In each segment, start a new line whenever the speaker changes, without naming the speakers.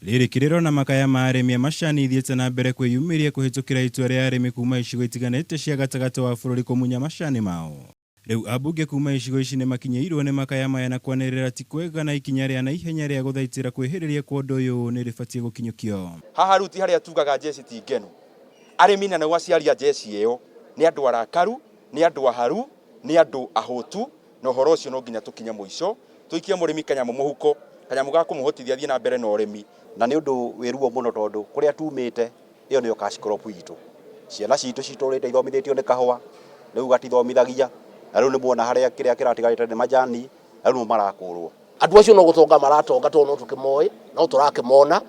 Riri kiriro na makaya ma arimi macani ithiete na mbere kwiyumiria kuhitukira itua ria arimi kuma icigo itiganite cia gatagati wa bururi kumunya macani mao. Riu ambunge kuma icigo ici ni makinyeirwo ni makaya maya na kwanirira ti kwega na ikinya ria na ihenya ria guthaitira kwihiriria kwa undu uyu ni ribatie gukinyukio.
Haha ruti haria tugaga jeci ti ngenu. Arimi na no aciaria jeci iyo ni andu arakaru, ni andu aharu, ni andu ahotu, no horo ucio no nginya tukinye muico, tuikie murimi kanyamu muhuko, kanyamu ga kumuhotithia thie na mbere na urimi.
Na ni undu wiruo muno tondu kuria tumite iyo niyo cash crop itu. Ciana citu citurite ithomithitio ni kahua, riu gatithomithagia. Riu ni muona haria kiria kiratigarite ni majani, riu marakurwo.
Andu acio no gutonga maratonga to no tukimoi, no turakimona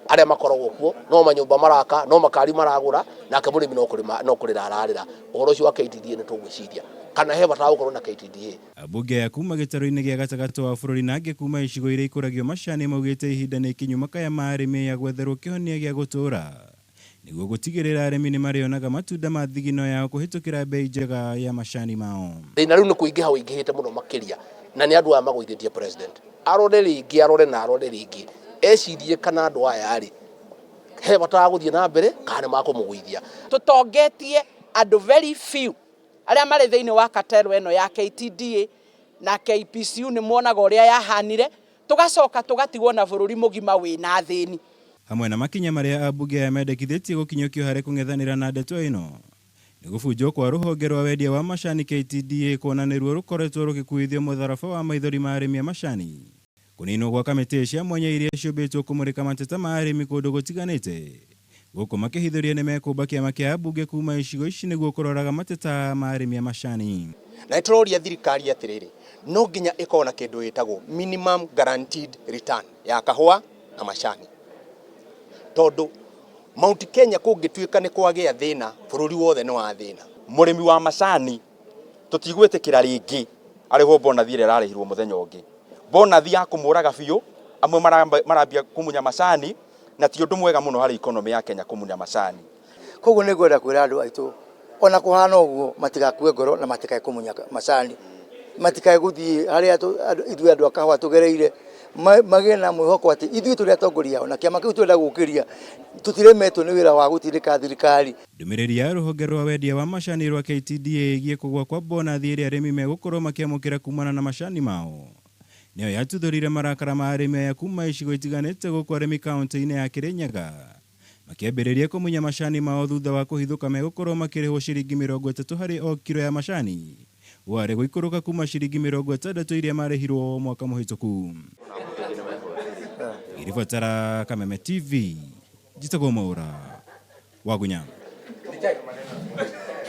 aria makoragwo kuo, no manyumba maraka, no makari maragura, nake murimi no kurira ararira. Uhoro ucio wa KTDA ni tugwiciria kana he bata gukorwo na KTDA.
Ambunge ya kuma gitaro-ini gia gatagati wa bururi na angi kuma icigo iria ikuragio macani maugite ihinda ni ikinyu makaya ma arimi ya gwetherwo kihonia gia gutura niguo gutigirira arimi ni marionaga matunda ma thigino yao kuhitukira bei njega ya macani mao.
Thina riu ni kuingiha uingihite muno makiria na ni andu aya magwithitie president arore ringi arore na arore ringi ecirie kana andu aya ari he bata guthie na mbere kana makumugwithia.
Tutongetie andu very few aria mari thiini wa katero eno ya KTDA na KPCU ni muonaga uria yahanire tugacoka tugatigwo na bururi mugima wina thini.
Hamwe na makinya maria ambunge aya mendekithitie gukinyukio hari kung'ethanira na ndeto ino ni gubunjwo kwa ruhonge rwa wendia wa macani KTDA kuonaniruo rukoretwo rugikuithio mutharaba wa maithori ma arimi a macani, kuninwo gwa kamiti cia mwanya iria ciumbitwo kumurika mateta ma arimi kundu gutiganite, guku makihithuria ni mekumba kiama kia ambunge kuma icigo ici niguo kuroraga mateta ma arimi a macani.
Na turoria thirikari atiriri no nginya ikorwo na kindu gitagwo minimum guaranteed return ya kahua na macani, tondu Mount Kenya kungituika ni kwagia thina bururi wothe ni wa thina. Murimi wa macani tutigwitikira ringi ariho bonathi ire rarihirwo muthenya ungi, bonathi ya kumuraga biu, amwe marambia kumunya macani na ti undu mwega muno hari economy ya Kenya kumunya macani.
Koguo ni gwenda kwira andu aitu ona kuhana uguo matigakue ngoro na matikae kumunya macani, matikae guthii haria ithuĩ andu akahwa tugereire magĩe na mwĩhoko atĩ ithuĩ tũrĩ atongoria na kĩama kĩu twenda gũkĩria tutiremetwo nĩ wĩra wa gũtindĩka thirikari.
Ndũmĩrĩri ya rũhonge rwa wendia wa macani rwa KTDA ĩgiĩ kũgũa kwa bonathi ĩrĩa arĩmi megũkorwo makĩamũkĩra kumana na macani mao nĩyo yatuthũrire marakara ma arĩmi aya kuma icigo itiganĩte gũkũ arĩmi kaunti-inĩ ya Kirinyaga makĩambĩrĩria kũmunya macani mao thutha wa kũhithũka megũkorwo makĩrĩhwo ciringi 30 harĩ o kiro ya macani, warĩ gũikũrũka kuma ciringi 60 iria marĩhirwo mwaka mũhĩtũku. Iribatara Kameme TV, Jitagwo Mwaura, Wagunya.